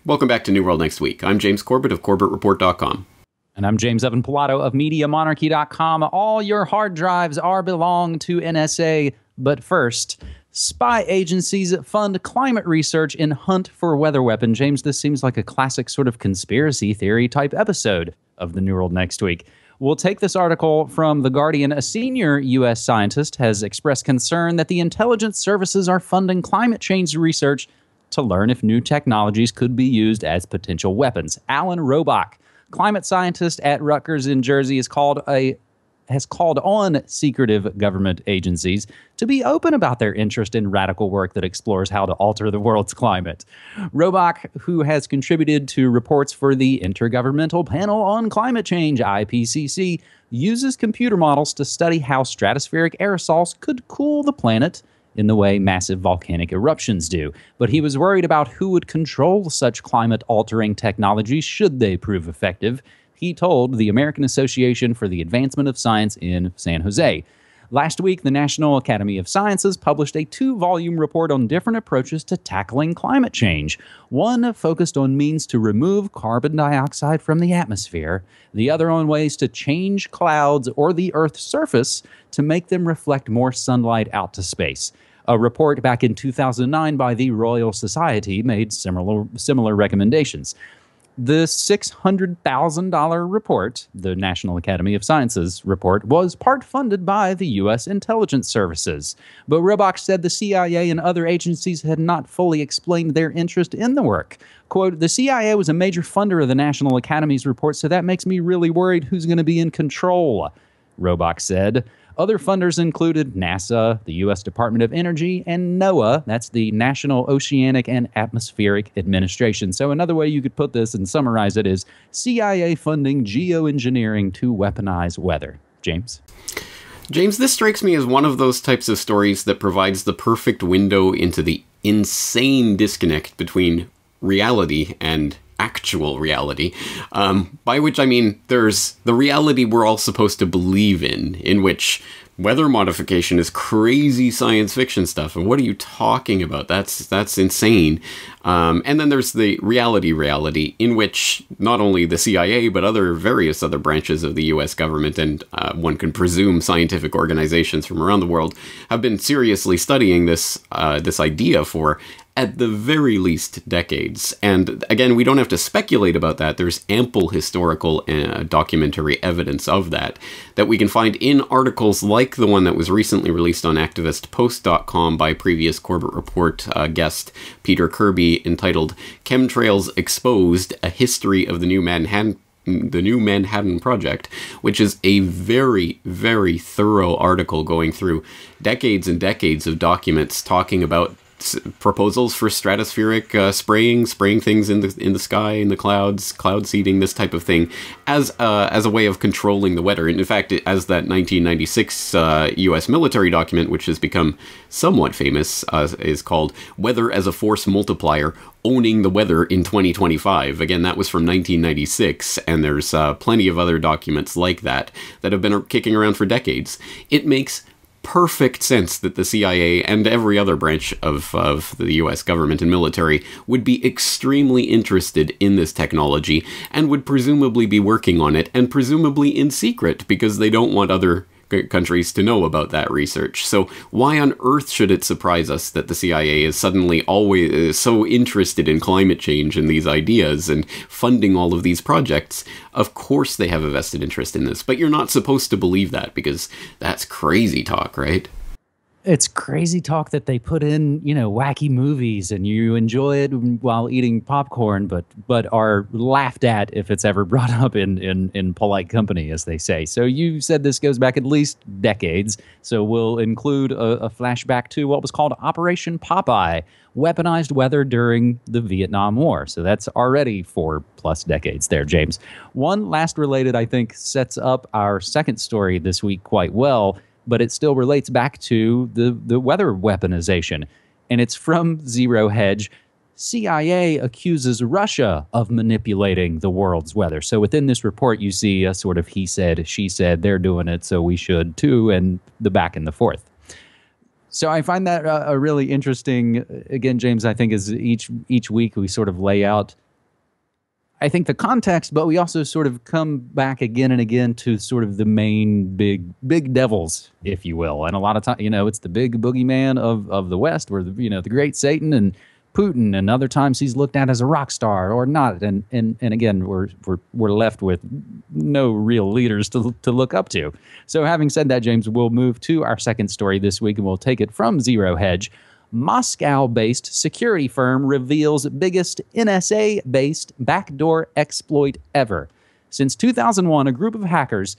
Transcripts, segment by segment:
Welcome back to New World Next Week. I'm James Corbett of CorbettReport.com. And I'm James Evan Pilato of MediaMonarchy.com. All your hard drives belong to NSA. But first, spy agencies fund climate research in hunt for weather weapon. James, this seems like a classic sort of conspiracy theory type episode of the New World Next Week. We'll take this article from The Guardian. A senior U.S. scientist has expressed concern that the intelligence services are funding climate change research to learn if new technologies could be used as potential weapons. Alan Robach, climate scientist at Rutgers in Jersey, has called on secretive government agencies to be open about their interest in radical work that explores how to alter the world's climate. Robach, who has contributed to reports for the Intergovernmental Panel on Climate Change, IPCC, uses computer models to study how stratospheric aerosols could cool the planet in the way massive volcanic eruptions do. But he was worried about who would control such climate-altering technologies should they prove effective. He told the American Association for the Advancement of Science in San Jose. Last week, the National Academy of Sciences published a 2-volume report on different approaches to tackling climate change. One focused on means to remove carbon dioxide from the atmosphere, the other on ways to change clouds or the Earth's surface to make them reflect more sunlight out to space. A report back in 2009 by the Royal Society made similar recommendations. The $600,000 report, the National Academy of Sciences report, was part funded by the U.S. intelligence services. But Robach said the CIA and other agencies had not fully explained their interest in the work. Quote, "The CIA was a major funder of the National Academy's report, so that makes me really worried who's going to be in control," Robach said. Other funders included NASA, the U.S. Department of Energy, and NOAA, that's the National Oceanic and Atmospheric Administration. So another way you could put this and summarize it is CIA funding geoengineering to weaponize weather. James? James, this strikes me as one of those types of stories that provides the perfect window into the insane disconnect between reality and actual reality, by which I mean there's the reality we're all supposed to believe in which weather modification is crazy science fiction stuff, and what are you talking about? That's insane. And then there's the reality in which not only the CIA but various other branches of the U.S. government and one can presume scientific organizations from around the world have been seriously studying this idea for, at the very least, decades. And again, we don't have to speculate about that. There's ample historical documentary evidence of that we can find in articles like the one that was recently released on activistpost.com by previous Corbett Report guest Peter Kirby, entitled "Chemtrails Exposed: A History of the New Manhattan Project," which is a very, very thorough article going through decades and decades of documents talking about proposals for stratospheric spraying things in the sky, in the clouds, cloud seeding, this type of thing, as a way of controlling the weather. And in fact, as that 1996 U.S. military document, which has become somewhat famous, is called "Weather as a Force Multiplier: Owning the Weather in 2025. Again, that was from 1996, and there's plenty of other documents like that have been kicking around for decades. It makes perfect sense that the CIA and every other branch of the US government and military would be extremely interested in this technology and would presumably be working on it, and presumably in secret, because they don't want other countries to know about that research. So why on earth should it surprise us that the CIA is suddenly always so interested in climate change and these ideas and funding all of these projects? Of course they have a vested interest in this, but you're not supposed to believe that, because that's crazy talk, right? It's crazy talk that they put in, wacky movies, and you enjoy it while eating popcorn, but are laughed at if it's ever brought up in polite company, as they say. So you said this goes back at least decades. So we'll include a flashback to what was called Operation Popeye, weaponized weather during the Vietnam War. So that's already 4+ decades there, James. One last related, I think, sets up our second story this week quite well, but it still relates back to the weather weaponization. And it's from Zero Hedge. CIA accuses Russia of manipulating the world's weather. So within this report, you see a sort of he said, she said, they're doing it, so we should too, and the back and the forth. So I find that a really interesting, again, James, I think is each week we sort of lay out I think the context, but we also sort of come back again and again to sort of the main big devils, if you will. And a lot of time, it's the big boogeyman of the West, where the great Satan and Putin, and other times he's looked at as a rock star or not. And again, we're left with no real leaders to look up to. So having said that, James, we'll move to our second story this week, and we'll take it from Zero Hedge. Moscow-based security firm reveals biggest NSA-based backdoor exploit ever. Since 2001, a group of hackers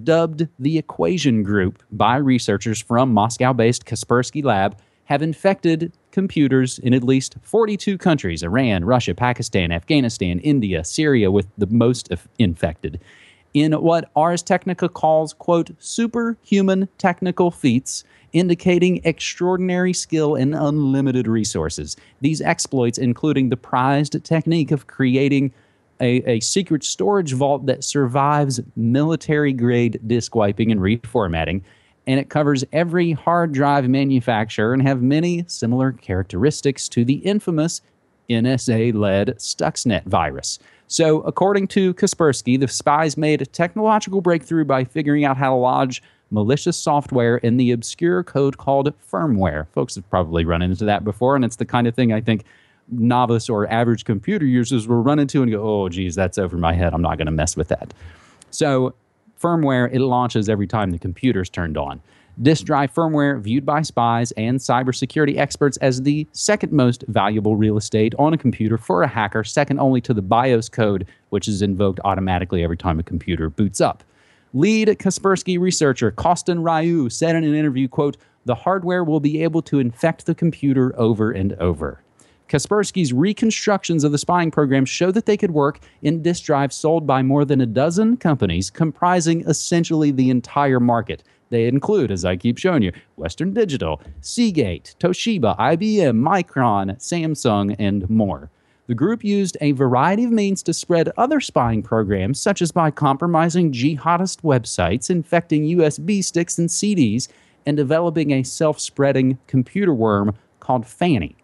dubbed the Equation Group by researchers from Moscow-based Kaspersky Lab have infected computers in at least 42 countries: Iran, Russia, Pakistan, Afghanistan, India, Syria, with the most infected. In what Ars Technica calls, quote, superhuman technical feats, indicating extraordinary skill and unlimited resources. These exploits, including the prized technique of creating a secret storage vault that survives military-grade disk wiping and reformatting, and it covers every hard drive manufacturer and have many similar characteristics to the infamous NSA-led Stuxnet virus. So, according to Kaspersky, the spies made a technological breakthrough by figuring out how to lodge malicious software in the obscure code called firmware. Folks have probably run into that before, and it's the kind of thing I think novice or average computer users will run into and go, oh, geez, that's over my head. I'm not going to mess with that. So, firmware, it launches every time the computer's turned on. Disk drive firmware viewed by spies and cybersecurity experts as the second most valuable real estate on a computer for a hacker, second only to the BIOS code, which is invoked automatically every time a computer boots up. Lead Kaspersky researcher Kostin Ryu said in an interview, quote, the hardware will be able to infect the computer over and over. Kaspersky's reconstructions of the spying program show that they could work in disk drives sold by more than a dozen companies, comprising essentially the entire market. They include, as I keep showing you, Western Digital, Seagate, Toshiba, IBM, Micron, Samsung, and more. The group used a variety of means to spread other spying programs, such as by compromising jihadist websites, infecting USB sticks and CDs, and developing a self-spreading computer worm called Fanny.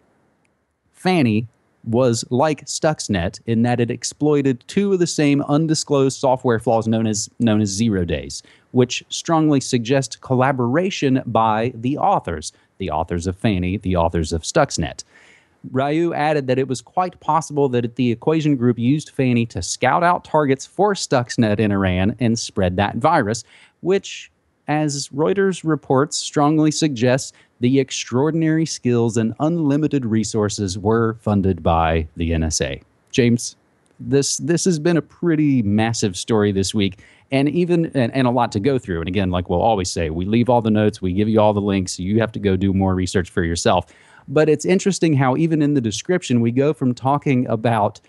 Fanny was like Stuxnet in that it exploited two of the same undisclosed software flaws known as 0 days, which strongly suggest collaboration by the authors of Fanny, the authors of Stuxnet. Ryu added that it was quite possible that the Equation Group used Fanny to scout out targets for Stuxnet in Iran and spread that virus, which, as Reuters reports, strongly suggests the extraordinary skills and unlimited resources were funded by the NSA. James, this has been a pretty massive story this week, and a lot to go through. And again, like we'll always say, we leave all the notes, we give you all the links, so you have to go do more research for yourself. But it's interesting how even in the description, we go from talking about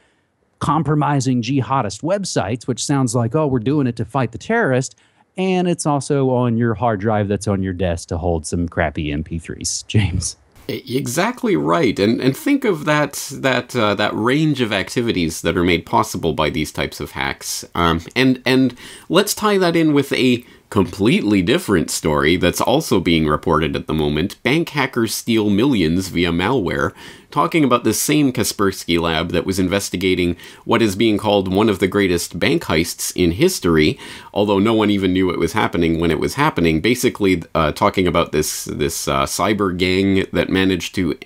compromising jihadist websites, which sounds like, oh, we're doing it to fight the terrorist, and it's also on your hard drive that's on your desk to hold some crappy MP3s, James. Exactly right, and think of that range of activities that are made possible by these types of hacks, and let's tie that in with a completely different story that's also being reported at the moment. Bank hackers steal millions via malware. Talking about the same Kaspersky lab that was investigating what is being called one of the greatest bank heists in history, although no one even knew it was happening when it was happening. Basically, talking about this cyber gang that managed to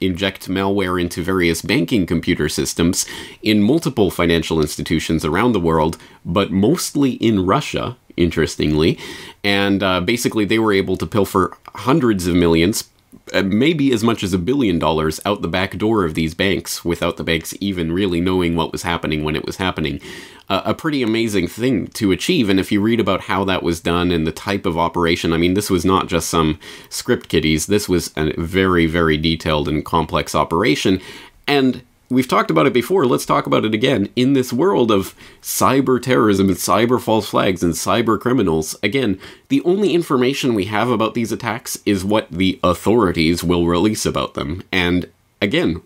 inject malware into various banking computer systems in multiple financial institutions around the world, but mostly in Russia, interestingly. And basically, they were able to pilfer hundreds of millions, maybe as much as $1 billion out the back door of these banks without the banks even really knowing what was happening when it was happening. A pretty amazing thing to achieve, and if you read about how that was done and the type of operation, I mean, this was not just some script kiddies, this was a very, very detailed and complex operation, and we've talked about it before, let's talk about it again. In this world of cyber terrorism and cyber false flags and cyber criminals, again, the only information we have about these attacks is what the authorities will release about them. And again,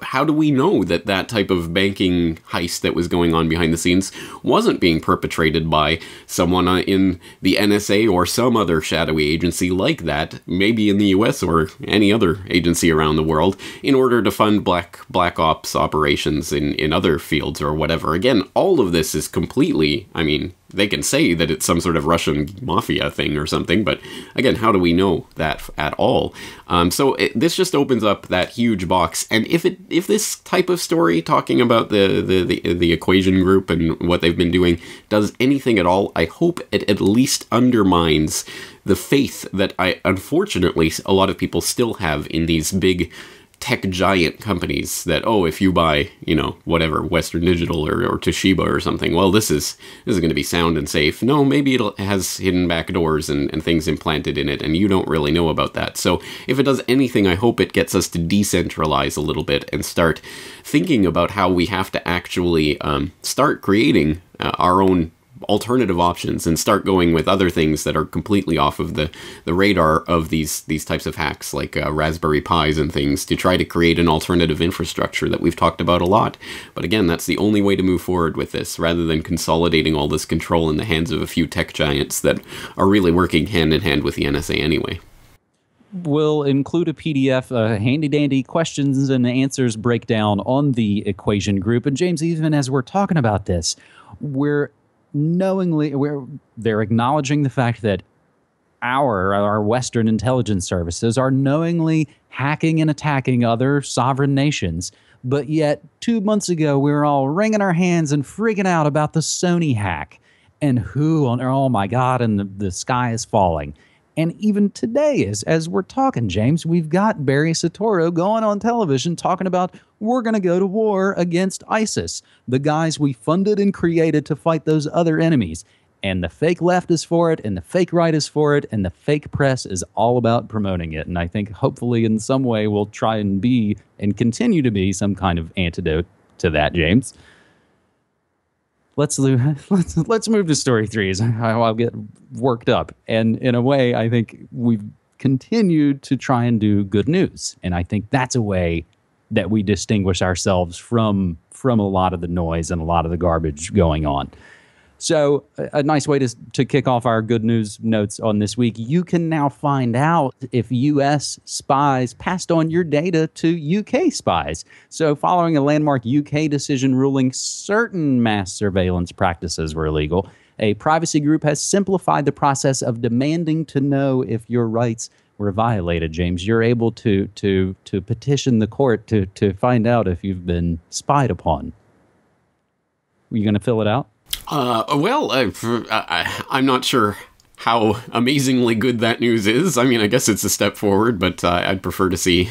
how do we know that that type of banking heist that was going on behind the scenes wasn't being perpetrated by someone in the NSA or some other shadowy agency like that, maybe in the US or any other agency around the world, in order to fund black ops operations in other fields or whatever? Again, all of this is completely, I mean, they can say that it's some sort of Russian mafia thing or something, but again, how do we know that at all? This just opens up that huge box. And if this type of story, talking about the equation group and what they've been doing, does anything at all, I hope it at least undermines the faith that unfortunately a lot of people still have in these big tech giant companies that, oh, if you buy, you know, whatever, Western Digital or Toshiba or something, well, this is going to be sound and safe. No, maybe it has hidden backdoors and things implanted in it, and you don't really know about that. So if it does anything, I hope it gets us to decentralize a little bit and start thinking about how we have to actually start creating our own alternative options and start going with other things that are completely off of the radar of these types of hacks, like Raspberry Pis and things, to try to create an alternative infrastructure that we've talked about a lot. But again, that's the only way to move forward with this, rather than consolidating all this control in the hands of a few tech giants that are really working hand in hand with the NSA anyway. We'll include a PDF, a handy-dandy questions and answers breakdown on the equation group. And James, even as we're talking about this, they're acknowledging the fact that our Western intelligence services are knowingly hacking and attacking other sovereign nations. But yet 2 months ago, we were all wringing our hands and freaking out about the Sony hack and oh my God, and the sky is falling. And even today, as we're talking, James, we've got Barry Soetoro going on television talking about we're going to go to war against ISIS, the guys we funded and created to fight those other enemies. And the fake left is for it, and the fake right is for it, and the fake press is all about promoting it. And I think hopefully in some way we'll try and be and continue to be some kind of antidote to that, James. Let's move to story 3 as I'll get worked up. And in a way, I think we've continued to try and do good news. And I think that's a way that we distinguish ourselves from a lot of the noise and a lot of the garbage going on. So a nice way to kick off our good news notes on this week, you can now find out if U.S. spies passed on your data to U.K. spies. So following a landmark U.K. decision ruling certain mass surveillance practices were illegal, a privacy group has simplified the process of demanding to know if your rights were violated. James, you're able to petition the court to find out if you've been spied upon. Were you going to fill it out? I'm not sure how amazingly good that news is. I mean, I guess it's a step forward, but I'd prefer to see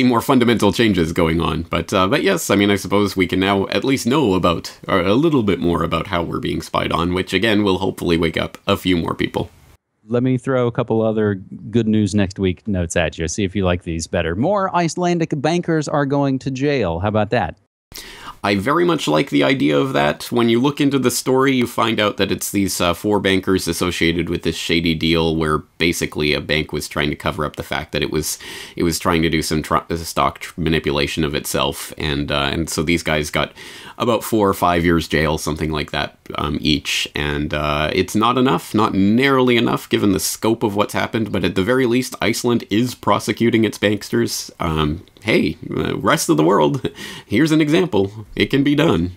more fundamental changes going on. But yes, I mean, I suppose we can now at least know about a little bit more about how we're being spied on, which again will hopefully wake up a few more people. Let me throw a couple other good news next week notes at you. See if you like these better. More Icelandic bankers are going to jail. How about that? I very much like the idea of that. When you look into the story, you find out that it's these 4 bankers associated with this shady deal where basically a bank was trying to cover up the fact that it was trying to do some stock manipulation of itself, and so these guys got about 4 or 5 years jail, something like that, each. And it's not enough, not nearly enough, given the scope of what's happened. But at the very least, Iceland is prosecuting its banksters. Hey, rest of the world, here's an example. It can be done.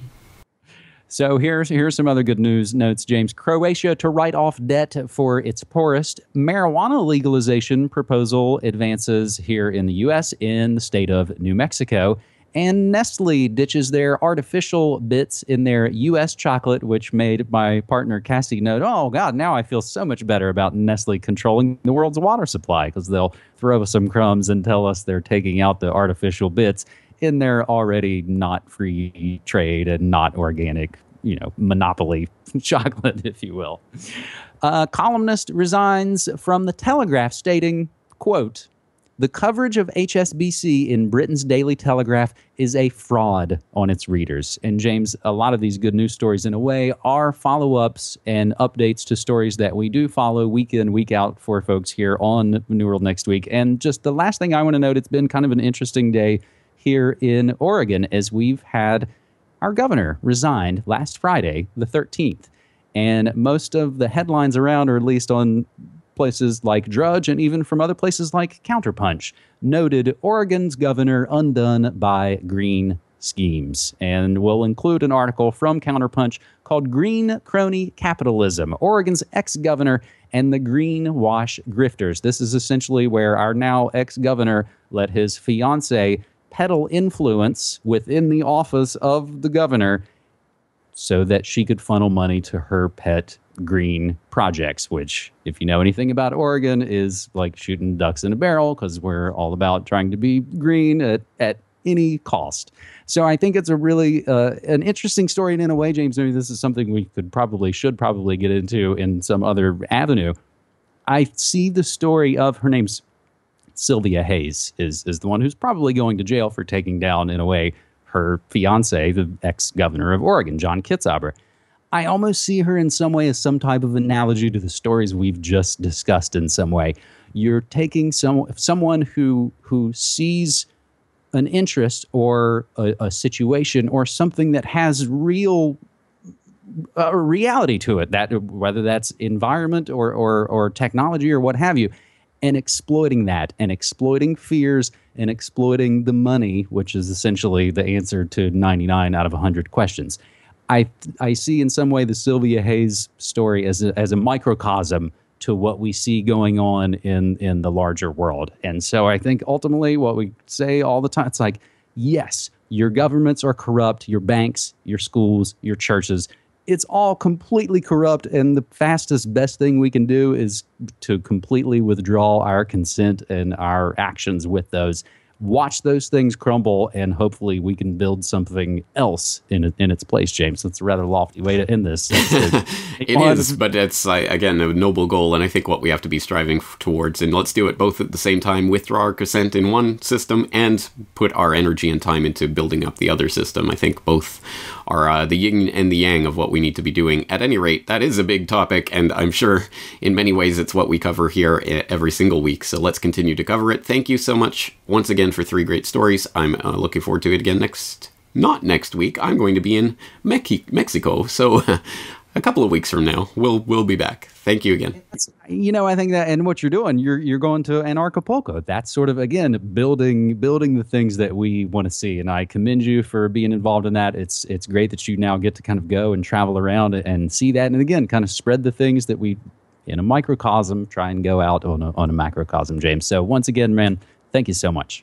So here's some other good news notes, James. Croatia to write off debt for its poorest. Marijuana legalization proposal advances here in the U.S. in the state of New Mexico. And Nestle ditches their artificial bits in their U.S. chocolate, which made my partner Cassie note, oh, God, now I feel so much better about Nestle controlling the world's water supply, because they'll throw us some crumbs and tell us they're taking out the artificial bits in their already not free trade and not organic, monopoly chocolate, if you will. Columnist resigns from the Telegraph stating, quote, The coverage of HSBC in Britain's Daily Telegraph is a fraud on its readers. And James, a lot of these good news stories, in a way, are follow-ups and updates to stories that we do follow week in, week out for folks here on New World Next Week. And just the last thing I want to note, it's been kind of an interesting day here in Oregon as we've had our governor resigned last Friday, the 13th. And most of the headlines around, or at least on places like Drudge and even from other places like Counterpunch, noted Oregon's governor undone by green schemes. And we'll include an article from Counterpunch called Green Crony Capitalism, Oregon's ex-governor and the greenwash grifters. This is essentially where our now ex-governor let his fiancée peddle influence within the office of the governor so that she could funnel money to her pet green projects, which, if you know anything about Oregon, is like shooting ducks in a barrel because we're all about trying to be green at any cost. So I think it's a really an interesting story, and in a way, James, maybe this is something we should probably get into in some other avenue. I see the story of, her name's Sylvia Hayes, is the one who's probably going to jail for taking down, in a way, her fiance, the ex-governor of Oregon, John Kitzhaber. I almost see her in some way as some type of analogy to the stories we've just discussed in some way. You're taking someone who sees an interest or a situation or something that has real reality to it, that whether that's environment or technology or what have you, and exploiting that and exploiting fears and exploiting the money, which is essentially the answer to 99 out of 100 questions. I see in some way the Sylvia Hayes story as a microcosm to what we see going on in the larger world. And so I think ultimately what we say all the time, it's like, yes, your governments are corrupt, your banks, your schools, your churches, it's all completely corrupt. And the fastest, best thing we can do is to completely withdraw our consent and our actions with those. Watch those things crumble, and hopefully we can build something else in its place, James. That's a rather lofty way to end this. It is, but it's, again, a noble goal, and I think what we have to be striving towards. And let's do it both at the same time, withdraw our consent in one system and put our energy and time into building up the other system. I think both are the yin and the yang of what we need to be doing. At any rate, that is a big topic, and I'm sure in many ways it's what we cover here every single week. So let's continue to cover it. Thank you so much once again for 3 great stories. I'm looking forward to it again not next week. I'm going to be in Mexico, so a couple of weeks from now, we'll be back. Thank you again. You know, I think that, and what you're doing, you're going to Anarchapulco. That's sort of, again, building the things that we want to see. And I commend you for being involved in that. It's great that you now get to kind of go and travel around and see that. And again, kind of spread the things that we, in a microcosm, try and go out on a macrocosm, James. So once again, man, thank you so much.